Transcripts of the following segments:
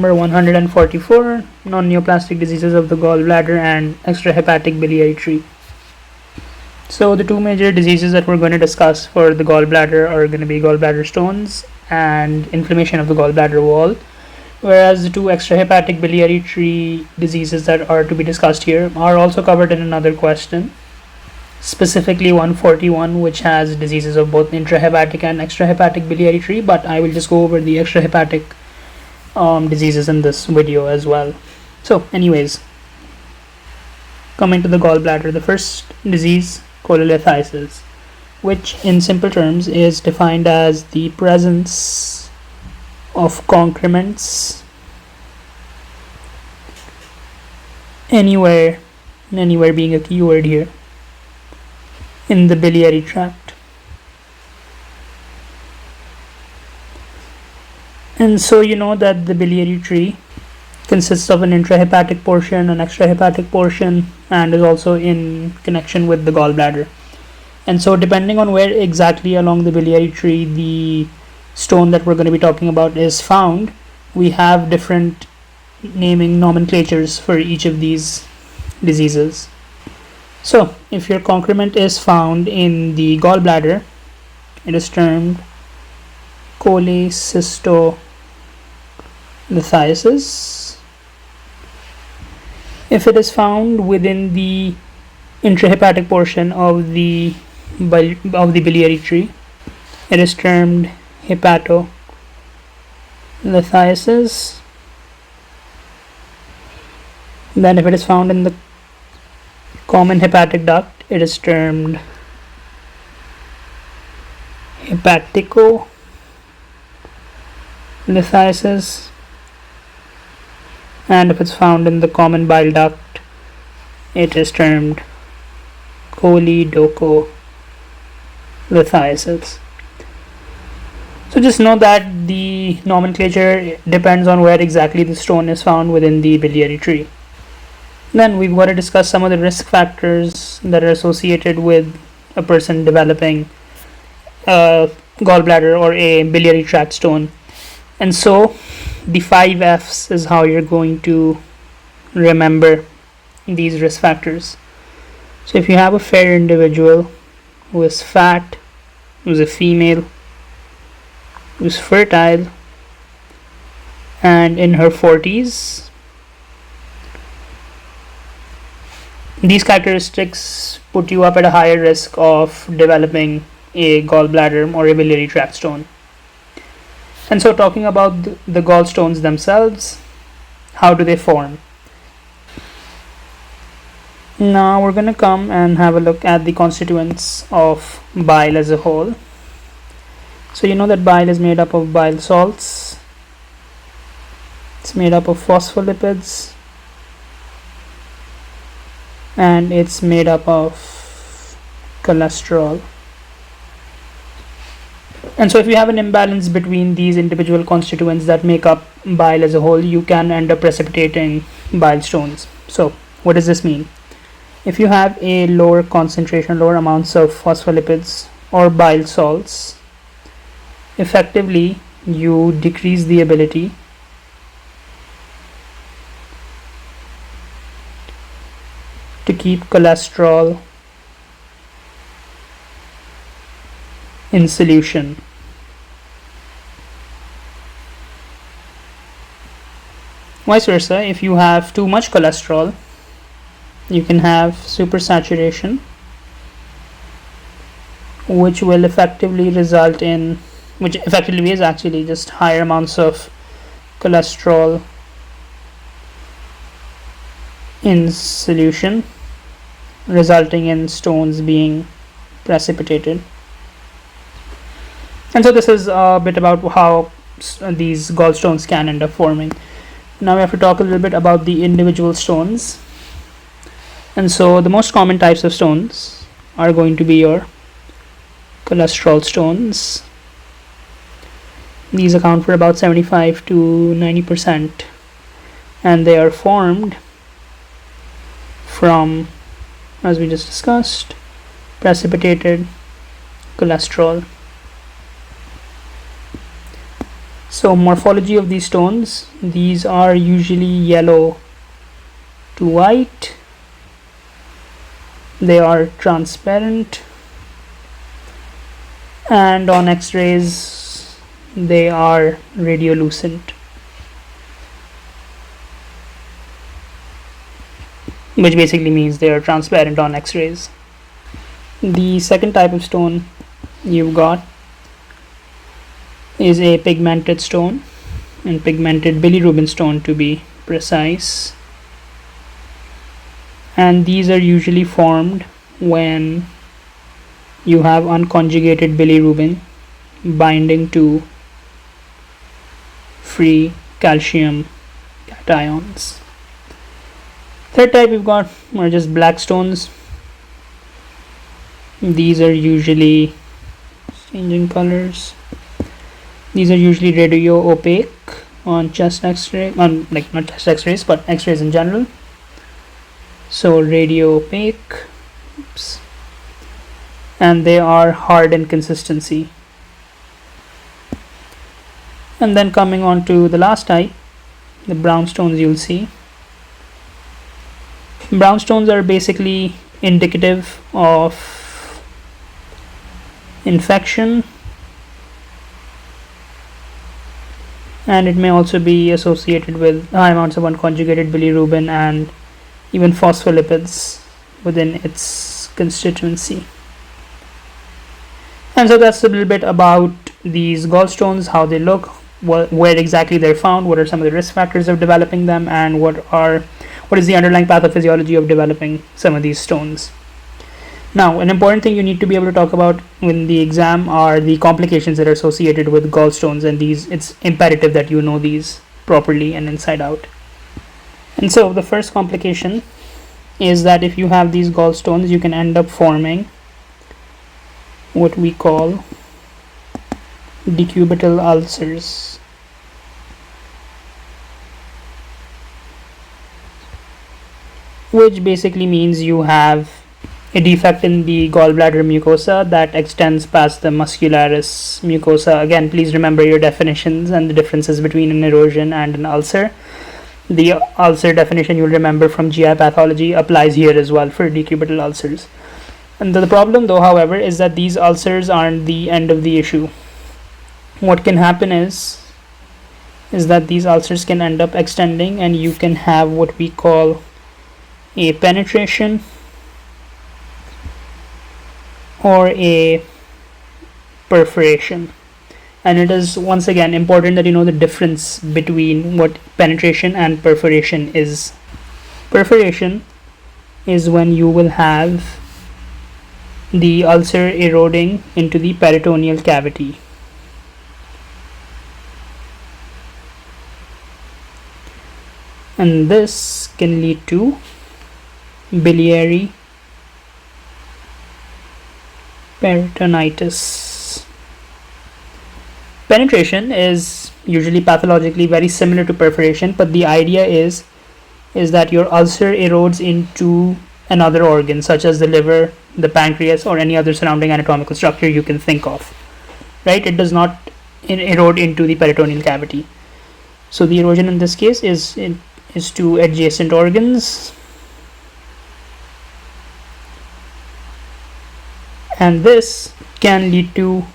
number 144, non-neoplastic diseases of the gallbladder and extrahepatic biliary tree. So the two major diseases that we're going to discuss for the gallbladder are going to be gallbladder stones and inflammation of the gallbladder wall, whereas the two extrahepatic biliary tree diseases that are to be discussed here are also covered in another question, specifically 141, which has diseases of both intrahepatic and extrahepatic biliary tree, but I will just go over the extrahepatic diseases in this video as well. So anyways, coming to the gallbladder, the first disease, cholelithiasis, which in simple terms is defined as the presence of concrements anywhere being a keyword here in the biliary tract. And so you know that the biliary tree consists of an intrahepatic portion, an extrahepatic portion, and is also in connection with the gallbladder. And so depending on where exactly along the biliary tree the stone that we're going to be talking about is found, we have different naming nomenclatures for each of these diseases. So if your concrement is found in the gallbladder, it is termed cholelithiasis. If it is found within the intrahepatic portion of the biliary tree, it is termed hepatolithiasis. Then if it is found in the common hepatic duct, it is termed hepaticolithiasis. And if it's found in the common bile duct, it is termed choledocholithiasis. So just know that the nomenclature depends on where exactly the stone is found within the biliary tree. Then we've got to discuss some of the risk factors that are associated with a person developing a gallbladder or a biliary tract stone. And so the 5 F's is how you're going to remember these risk factors. So if you have a fair individual who is fat, who's a female, who's fertile, and in her 40s, these characteristics put you up at a higher risk of developing a gallbladder or a biliary tract stone. And so talking about the gallstones themselves, how do they form? Now we're going to come and have a look at the constituents of bile as a whole. So you know that bile is made up of bile salts, it's made up of phospholipids, and it's made up of cholesterol. And so if you have an imbalance between these individual constituents that make up bile as a whole, you can end up precipitating bile stones. So what does this mean? If you have a lower concentration, lower amounts of phospholipids or bile salts, effectively you decrease the ability to keep cholesterol in solution. Vice versa, if you have too much cholesterol, you can have supersaturation, which effectively is actually just higher amounts of cholesterol in solution, resulting in stones being precipitated. And so this is a bit about how these gallstones can end up forming. Now we have to talk a little bit about the individual stones. And so the most common types of stones are going to be your cholesterol stones. These account for about 75 to 90%, and they are formed from, as we just discussed, precipitated cholesterol. So morphology of these stones, these are usually yellow to white. They are transparent, and on X-rays they are radiolucent, which basically means they are transparent on X-rays. The second type of stone you've got is a pigmented stone, and pigmented bilirubin stone to be precise. And these are usually formed when you have unconjugated bilirubin binding to free calcium cations. Third type we've got are just black stones. These are usually changing colors. These are usually radio opaque on chest X-ray, on like not chest X-rays but X-rays in general. So radio opaque, oops, and they are hard in consistency. And then coming on to the last type, the brown stones, you'll see. Brown stones are basically indicative of infection, and it may also be associated with high amounts of unconjugated bilirubin and even phospholipids within its constituency. And so that's a little bit about these gallstones, how they look, where exactly they're found, what are some of the risk factors of developing them, and what is the underlying pathophysiology of developing some of these stones. Now, an important thing you need to be able to talk about in the exam are the complications that are associated with gallstones, and these, it's imperative that you know these properly and inside out. And so the first complication is that if you have these gallstones, you can end up forming what we call decubital ulcers. Which basically means you have a defect in the gallbladder mucosa that extends past the muscularis mucosa. Again, please remember your definitions and the differences between an erosion and an ulcer. The ulcer definition you'll remember from GI pathology applies here as well for decubital ulcers. And the problem though, however, is that these ulcers aren't the end of the issue. What can happen is that these ulcers can end up extending, and you can have what we call a penetration or a perforation. And it is once again important that you know the difference between what penetration and perforation is. Perforation is when you will have the ulcer eroding into the peritoneal cavity. And this can lead to biliary peritonitis. Penetration is usually pathologically very similar to perforation, but the idea is that your ulcer erodes into another organ, such as the liver, the pancreas, or any other surrounding anatomical structure you can think of. Right? It does not erode into the peritoneal cavity. So the erosion in this case is to adjacent organs, and this can lead to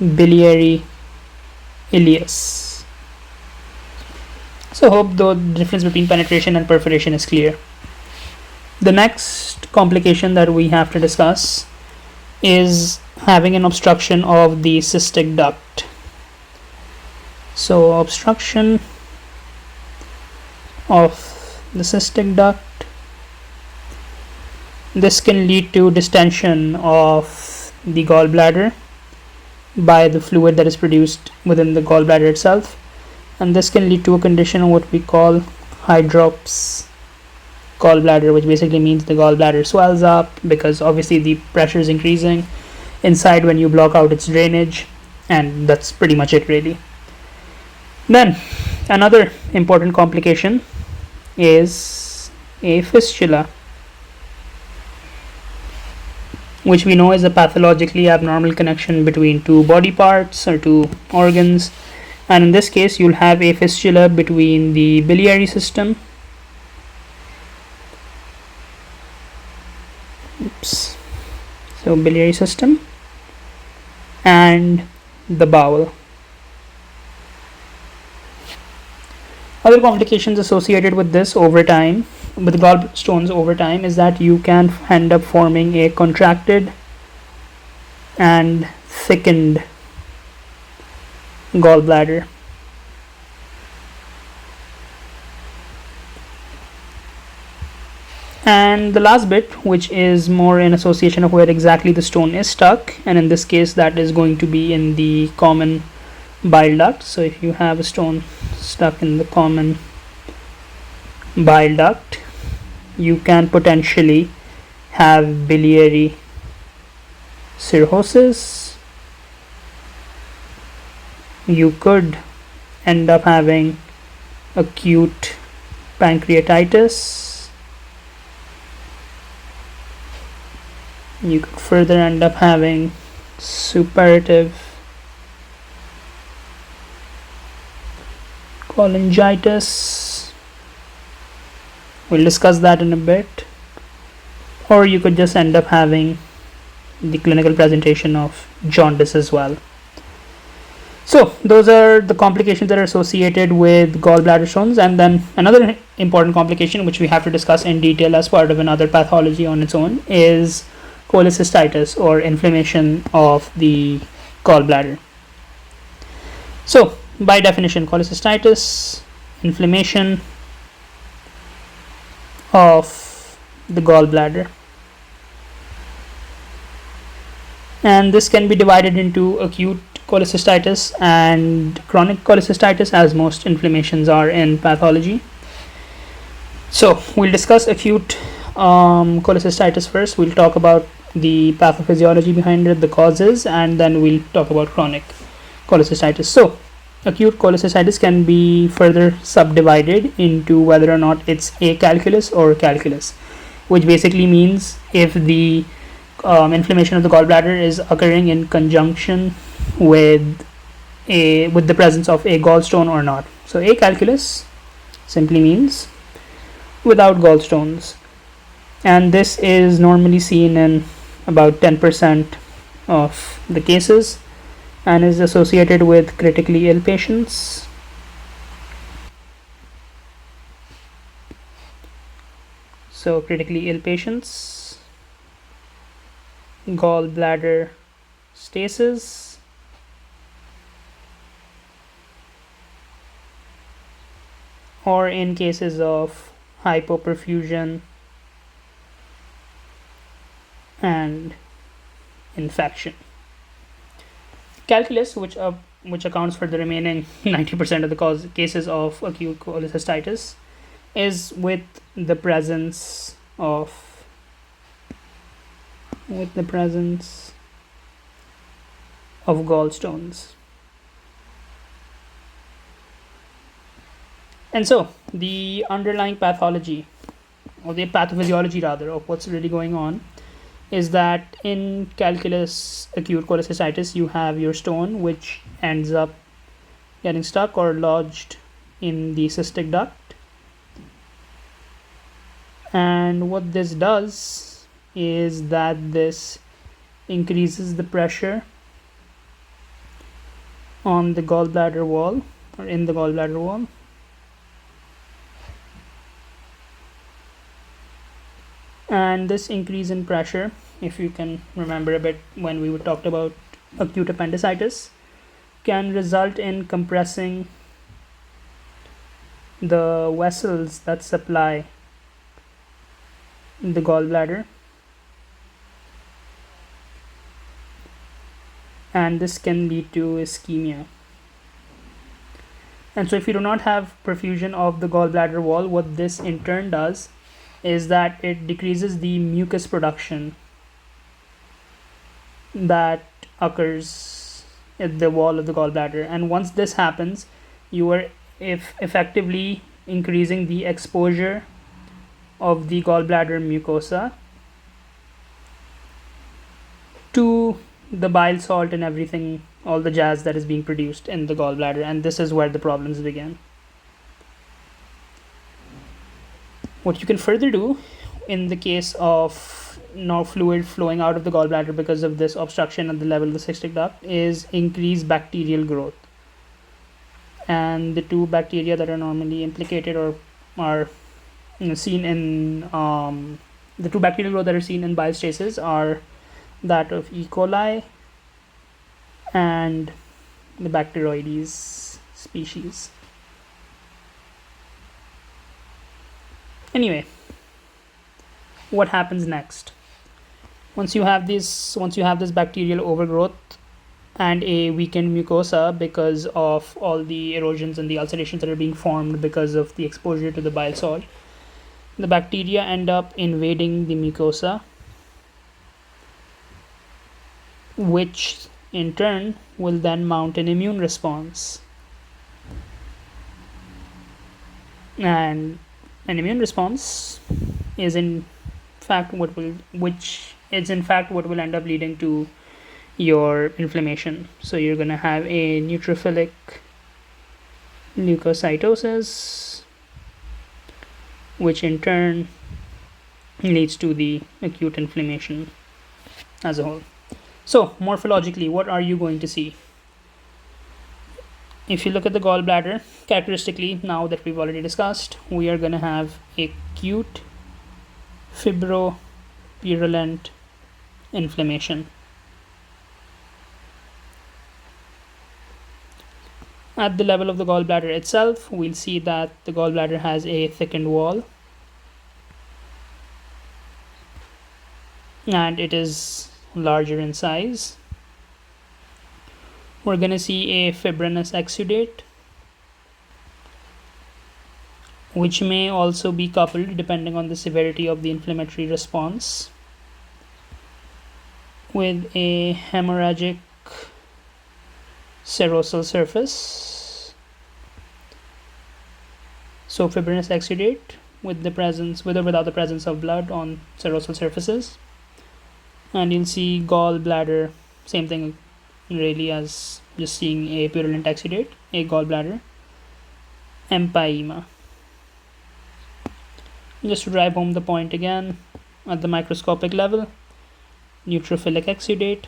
biliary ileus. So hope the difference between penetration and perforation is clear. The next complication that we have to discuss is having an obstruction of the cystic duct. So obstruction of the cystic duct, this can lead to distension of the gallbladder by the fluid that is produced within the gallbladder itself, and this can lead to a condition of what we call hydrops gallbladder, which basically means the gallbladder swells up because obviously the pressure is increasing inside when you block out its drainage, and that's pretty much it really. Then another important complication is a fistula, which we know is a pathologically abnormal connection between two body parts or two organs, and in this case you'll have a fistula between the biliary system, so biliary system, and the bowel. Other complications associated with this over time, with gallstones over time, is that you can end up forming a contracted and thickened gallbladder. And the last bit, which is more in association of where exactly the stone is stuck, and in this case that is going to be in the common bile duct. So if you have a stone stuck in the common bile duct, you can potentially have biliary cirrhosis. You could end up having acute pancreatitis. You could further end up having suppurative cholangitis. We'll discuss that in a bit. Or you could just end up having the clinical presentation of jaundice as well. So those are the complications that are associated with gallbladder stones. And then another important complication, which we have to discuss in detail as part of another pathology on its own, is cholecystitis, or inflammation of the gallbladder. So by definition, cholecystitis, inflammation of the gallbladder, and this can be divided into acute cholecystitis and chronic cholecystitis, as most inflammations are in pathology. So we'll discuss acute cholecystitis first. We'll talk about the pathophysiology behind it, the causes, and then we'll talk about chronic cholecystitis. So acute cholecystitis can be further subdivided into whether or not it's acalculous or calculous, which basically means if the inflammation of the gallbladder is occurring in conjunction with the presence of a gallstone or not. So acalculous simply means without gallstones, and this is normally seen in about 10% of the cases and is associated with critically ill patients. So critically ill patients, gallbladder stasis, or in cases of hypoperfusion and infection. Calculus, which accounts for the remaining 90% of the cases of acute cholecystitis, is with the presence of gallstones. And so the underlying pathology, or the pathophysiology rather, of what's really going on is that in calculus acute cholecystitis you have your stone which ends up getting stuck or lodged in the cystic duct, and what this does is that this increases the pressure on the gallbladder wall, or in the gallbladder wall, and this increase in pressure, if you can remember a bit when we talked about acute appendicitis, can result in compressing the vessels that supply the gallbladder, and this can lead to ischemia. And so if you do not have perfusion of the gallbladder wall, what this in turn does is that it decreases the mucus production that occurs at the wall of the gallbladder, and once this happens, you are effectively increasing the exposure of the gallbladder mucosa to the bile salt and everything, all the jazz that is being produced in the gallbladder, and this is where the problems begin. What you can further do in the case of no fluid flowing out of the gallbladder because of this obstruction at the level of the cystic duct is increase bacterial growth. And the two bacteria that are normally implicated or are seen in the two bacterial growth that are seen in bile stasis are that of E. coli and the Bacteroides species. Anyway, what happens next? Once you have this bacterial overgrowth and a weakened mucosa because of all the erosions and the ulcerations that are being formed because of the exposure to the bile salt, the bacteria end up invading the mucosa, which in turn will then mount an immune response. And an immune response is in fact what will end up leading to your inflammation. So you're going to have a neutrophilic leukocytosis, which in turn leads to the acute inflammation as a whole. So morphologically, what are you going to see? If you look at the gallbladder, characteristically, now that we've already discussed, we are going to have acute fibropurulent inflammation. At the level of the gallbladder itself, we'll see that the gallbladder has a thickened wall, and it is larger in size. We're going to see a fibrinous exudate, which may also be coupled, depending on the severity of the inflammatory response, with a hemorrhagic serosal surface. So fibrinous exudate with or without the presence of blood on serosal surfaces. And you'll see gallbladder, same thing really as just seeing a purulent exudate, a gallbladder empyema. Just to drive home the point again, at the microscopic level, neutrophilic exudate,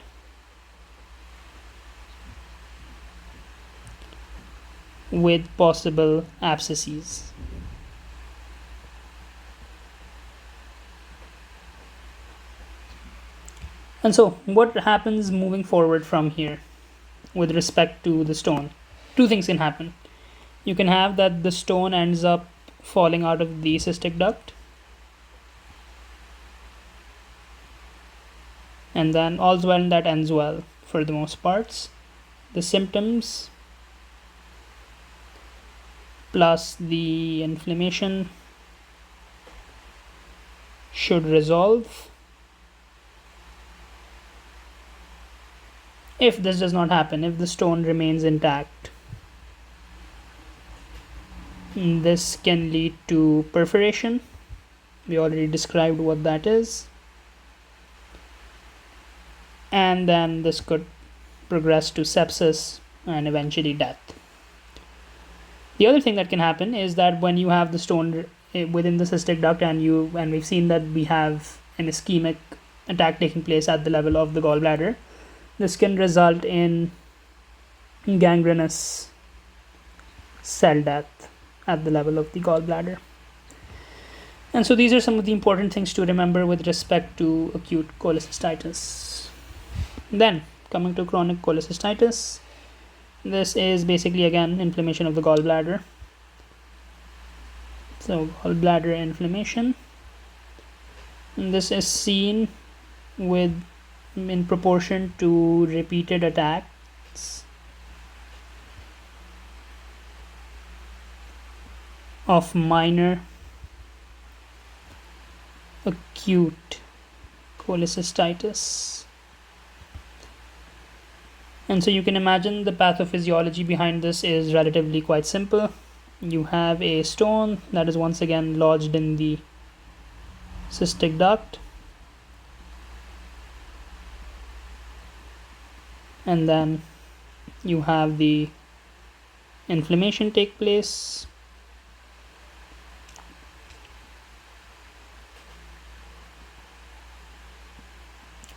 with possible abscesses. And so what happens moving forward from here with respect to the stone? Two things can happen. You can have that the stone ends up falling out of the cystic duct, and then all's well and that ends well for the most parts. The symptoms plus the inflammation should resolve. If this does not happen, if the stone remains intact, this can lead to perforation. We already described what that is. And then this could progress to sepsis and eventually death. The other thing that can happen is that when you have the stone within the cystic duct and we've seen that we have an ischemic attack taking place at the level of the gallbladder, this can result in gangrenous cell death at the level of the gallbladder. And so these are some of the important things to remember with respect to acute cholecystitis. Then coming to chronic cholecystitis, this is basically again inflammation of the gallbladder. So gallbladder inflammation, and this is seen in proportion to repeated attacks of minor acute cholecystitis. And so you can imagine the pathophysiology behind this is relatively quite simple. You have a stone that is once again lodged in the cystic duct. and then you have the inflammation take place.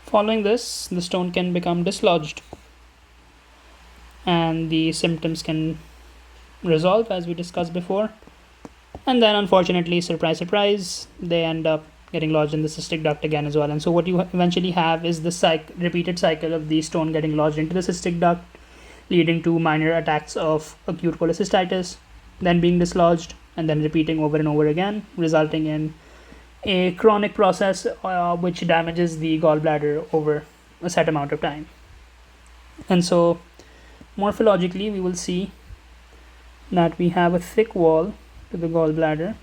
Following this, the stone can become dislodged and the symptoms can resolve, as we discussed before. And then unfortunately, surprise surprise, they end up getting lodged in the cystic duct again as well. And so what you eventually have is this repeated cycle of the stone getting lodged into the cystic duct, leading to minor attacks of acute cholecystitis, then being dislodged, and then repeating over and over again, resulting in a chronic process which damages the gallbladder over a set amount of time. And so morphologically, we will see that we have a thick wall to the gallbladder,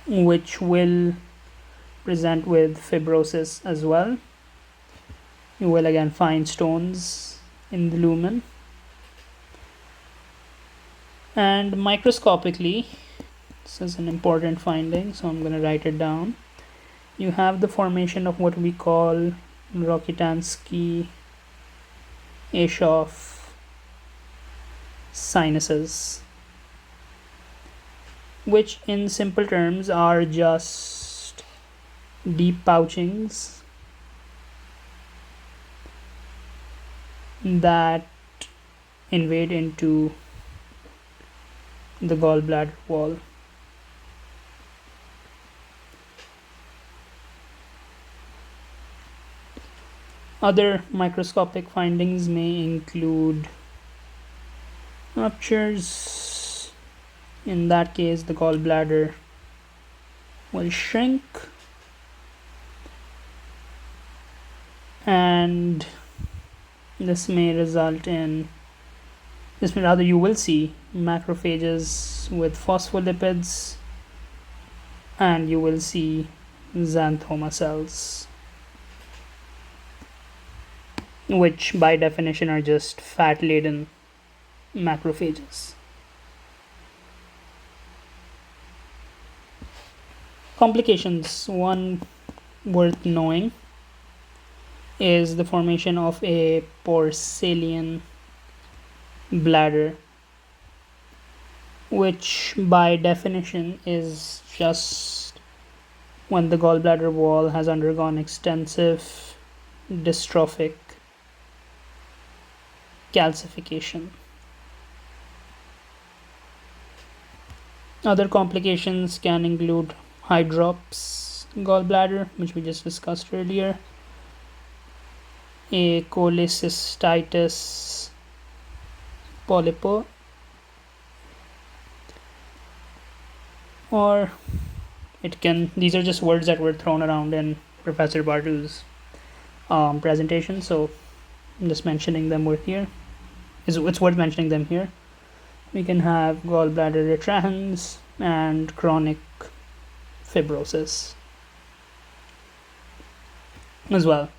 which will present with fibrosis as well. You will again find stones in the lumen. And microscopically, this is an important finding, so I'm going to write it down. You have the formation of what we call Rokitansky-Aschoff sinuses, which in simple terms are just deep pouchings that invade into the gallbladder wall. Other microscopic findings may include ruptures. In that case, the gallbladder will shrink, and this may result in, you will see macrophages with phospholipids, and you will see xanthoma cells, which by definition are just fat-laden macrophages. Complications, one worth knowing, is the formation of a porcelain bladder, which by definition is just when the gallbladder wall has undergone extensive dystrophic calcification. Other complications can include hydrops gallbladder, which we just discussed earlier, a cholecystitis polypo, or it can, these are just words that were thrown around in Professor Bartu's presentation, so I'm just mentioning them here. It's worth mentioning them here. We can have gallbladder retrahans and chronic fibrosis as well.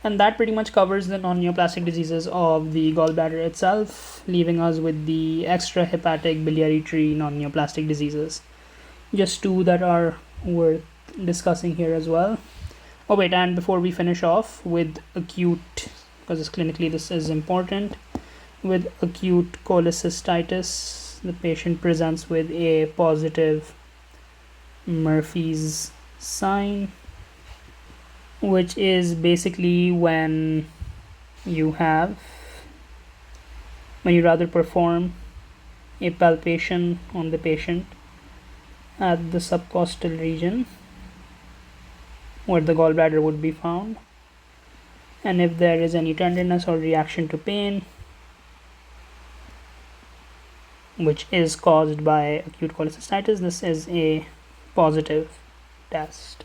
And that pretty much covers the non-neoplastic diseases of the gallbladder itself, leaving us with the extrahepatic biliary tree non-neoplastic diseases. Just two that are worth discussing here as well. Oh wait, and before we finish off with acute, because clinically this is important, with acute cholecystitis, the patient presents with a positive Murphy's sign, which is basically when you rather perform a palpation on the patient at the subcostal region where the gallbladder would be found, and if there is any tenderness or reaction to pain which is caused by acute cholecystitis, this is a positive test.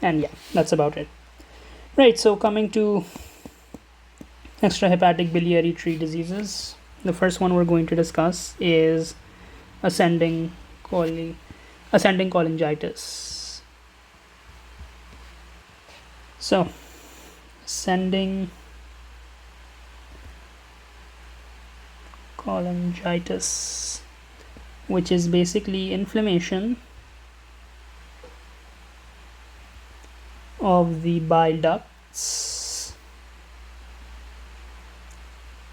And yeah, that's about it. Right, so coming to extrahepatic biliary tree diseases, the first one we're going to discuss is ascending cholangitis. So ascending cholangitis, which is basically inflammation of the bile ducts,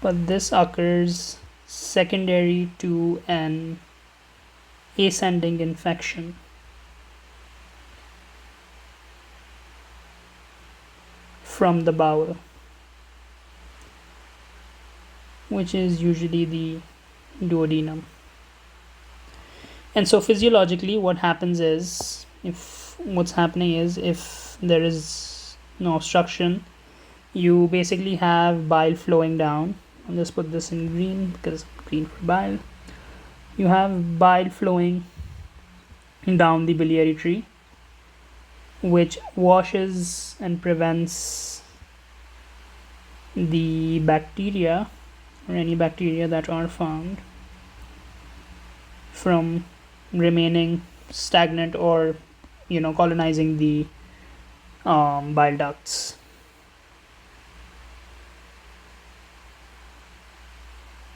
but this occurs secondary to an ascending infection from the bowel, which is usually the duodenum. And so physiologically what happens is, if there is no obstruction, you basically have bile flowing down. I'll just put this in green because green for bile. You have bile flowing down the biliary tree, which washes and prevents the bacteria or any bacteria that are found from remaining stagnant or colonizing the bile ducts.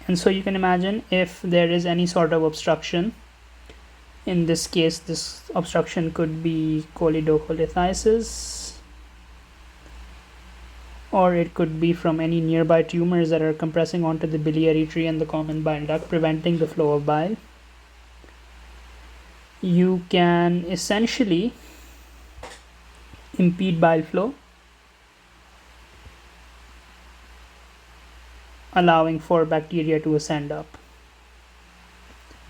And so you can imagine if there is any sort of obstruction. In this case, this obstruction could be cholelithiasis, or it could be from any nearby tumors that are compressing onto the biliary tree and the common bile duct, preventing the flow of bile. You can essentially impede bile flow, allowing for bacteria to ascend up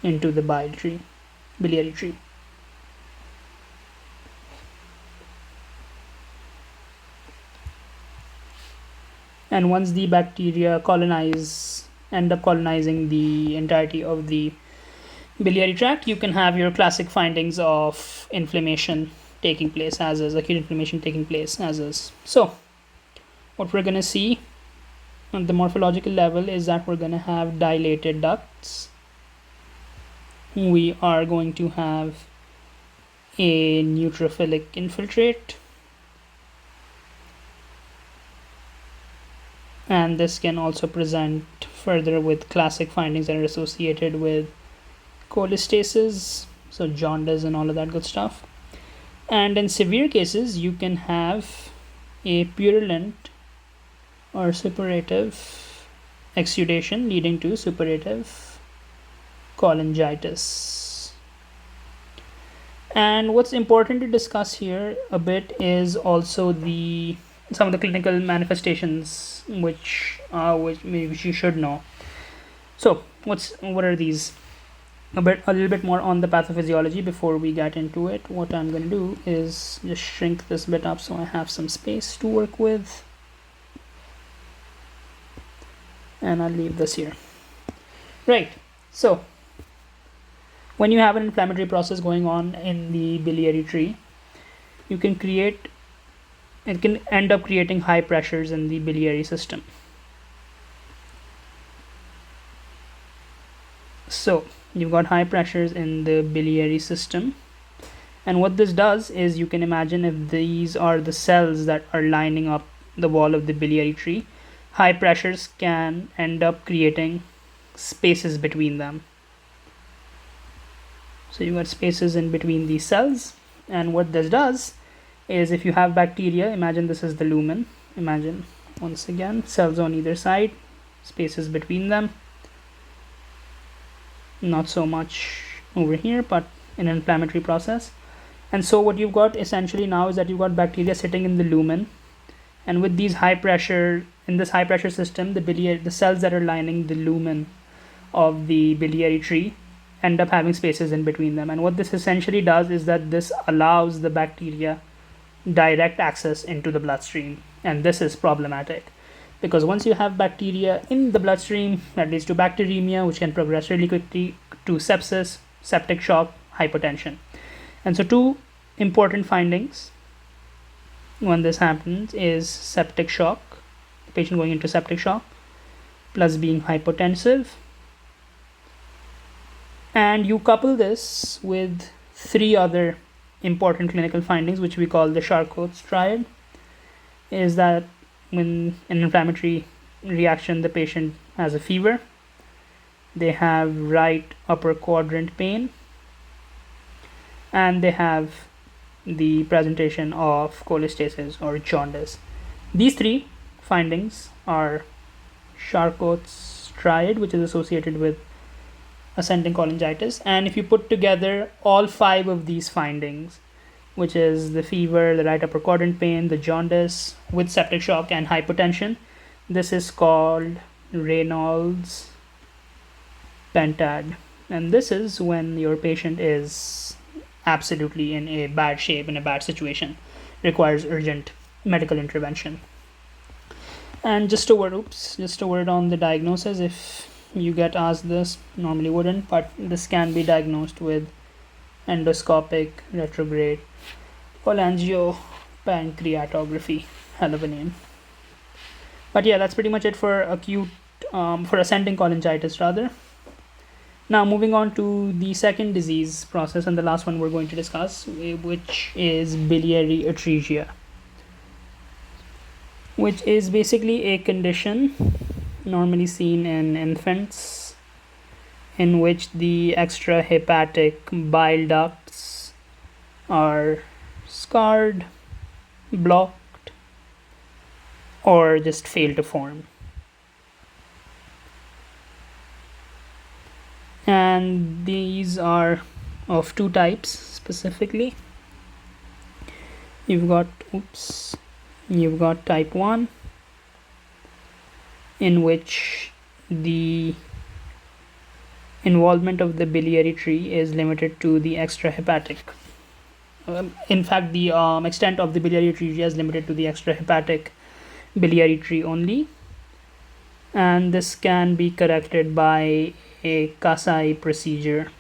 into the biliary tree. And once the bacteria end up colonizing the entirety of the biliary tract, you can have your classic findings of inflammation taking place as is, acute inflammation taking place as is. So what we're going to see on the morphological level is that we're going to have dilated ducts. We are going to have a neutrophilic infiltrate, and this can also present further with classic findings that are associated with cholestasis, so jaundice and all of that good stuff. And in severe cases, you can have a purulent or suppurative exudation leading to suppurative cholangitis. And what's important to discuss here a bit is also some of the clinical manifestations which you should know. So what are these? A little bit more on the pathophysiology before we get into it. What I'm going to do is just shrink this bit up so I have some space to work with, and I'll leave this here. Right, so when you have an inflammatory process going on in the biliary tree, it can end up creating high pressures in the biliary system. So you've got high pressures in the biliary system, and what this does is, you can imagine if these are the cells that are lining up the wall of the biliary tree, high pressures can end up creating spaces between them. So you've got spaces in between these cells, and what this does is, if you have bacteria, imagine this is the lumen, imagine once again cells on either side, spaces between them, not so much over here, but in an inflammatory process. And so what you've got essentially now is that you've got bacteria sitting in the lumen, and with these in this high pressure system, the cells that are lining the lumen of the biliary tree end up having spaces in between them. And what this essentially does is that this allows the bacteria direct access into the bloodstream, and this is problematic because once you have bacteria in the bloodstream, that leads to bacteremia, which can progress really quickly to sepsis, septic shock, hypotension. And so two important findings when this happens is septic shock, the patient going into septic shock, plus being hypotensive. And you couple this with three other important clinical findings, which we call the Charcot's triad, is that when an inflammatory reaction, the patient has a fever, they have right upper quadrant pain, and they have the presentation of cholestasis or jaundice. These three findings are Charcot's triad, which is associated with ascending cholangitis, and if you put together all five of these findings, which is the fever, the right upper quadrant pain, the jaundice with septic shock, and hypotension, this is called Raynaud's pentad. And this is when your patient is absolutely in a bad shape, in a bad situation, requires urgent medical intervention. And just a word on the diagnosis. If you get asked this, normally wouldn't, but this can be diagnosed with endoscopic retrograde cholangiopancreatography. Hell of a name. But yeah, that's pretty much it for for ascending cholangitis rather. Now moving on to the second disease process and the last one we're going to discuss, which is biliary atresia, which is basically a condition normally seen in infants in which the extrahepatic bile ducts are scarred, blocked, or just fail to form. And these are of two types specifically. You've got type 1, in which the involvement of the biliary tree is limited to the extrahepatic. In fact, the extent of the biliary tree is limited to the extrahepatic biliary tree only, and this can be corrected by a Kasai procedure,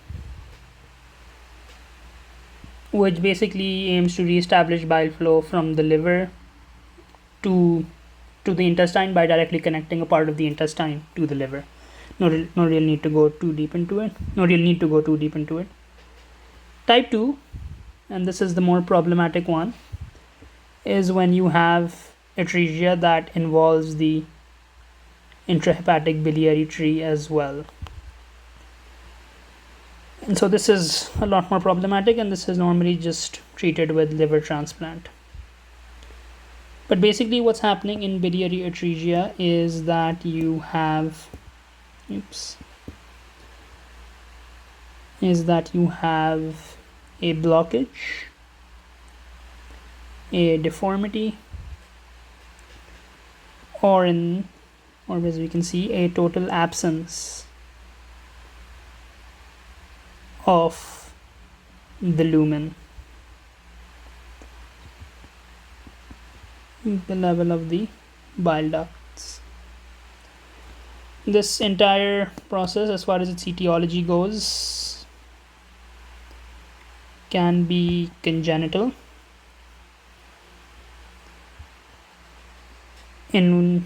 which basically aims to re-establish bile flow from the liver to the intestine by directly connecting a part of the intestine to the liver. No real need to go too deep into it. Type 2, and this is the more problematic one, is when you have atresia that involves the intrahepatic biliary tree as well. And so this is a lot more problematic, and this is normally just treated with liver transplant. But basically what's happening in biliary atresia is that you have a blockage, a deformity, or as we can see, a total absence of the lumen, the level of the bile ducts. This entire process, as far as its etiology goes, can be congenital, in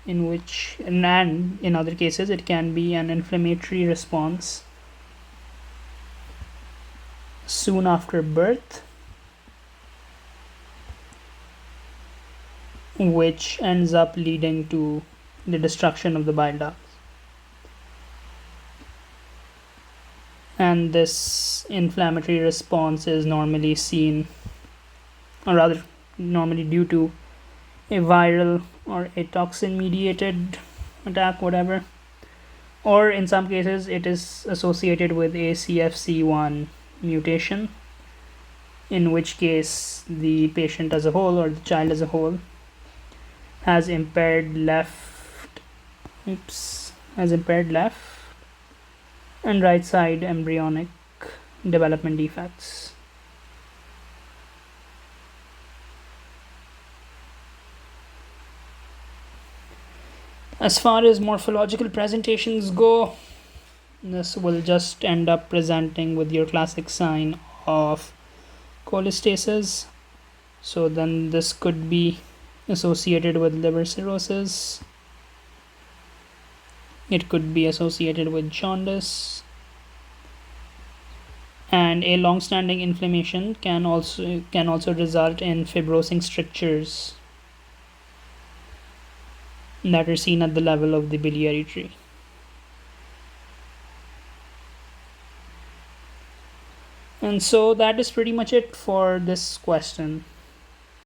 which, and in other cases it can be an inflammatory response soon after birth, which ends up leading to the destruction of the bile ducts. And this inflammatory response is normally seen, or rather normally due to a viral or a toxin mediated attack, whatever, or in some cases it is associated with a CFC1 mutation, in which case the patient as a whole or the child as a whole has impaired left and right side embryonic development defects. As far as morphological presentations go, this will just end up presenting with your classic sign of cholestasis. So then this could be associated with liver cirrhosis. It could be associated with jaundice, and a long-standing inflammation can also result in fibrosing strictures that are seen at the level of the biliary tree. And so that is pretty much it for this question.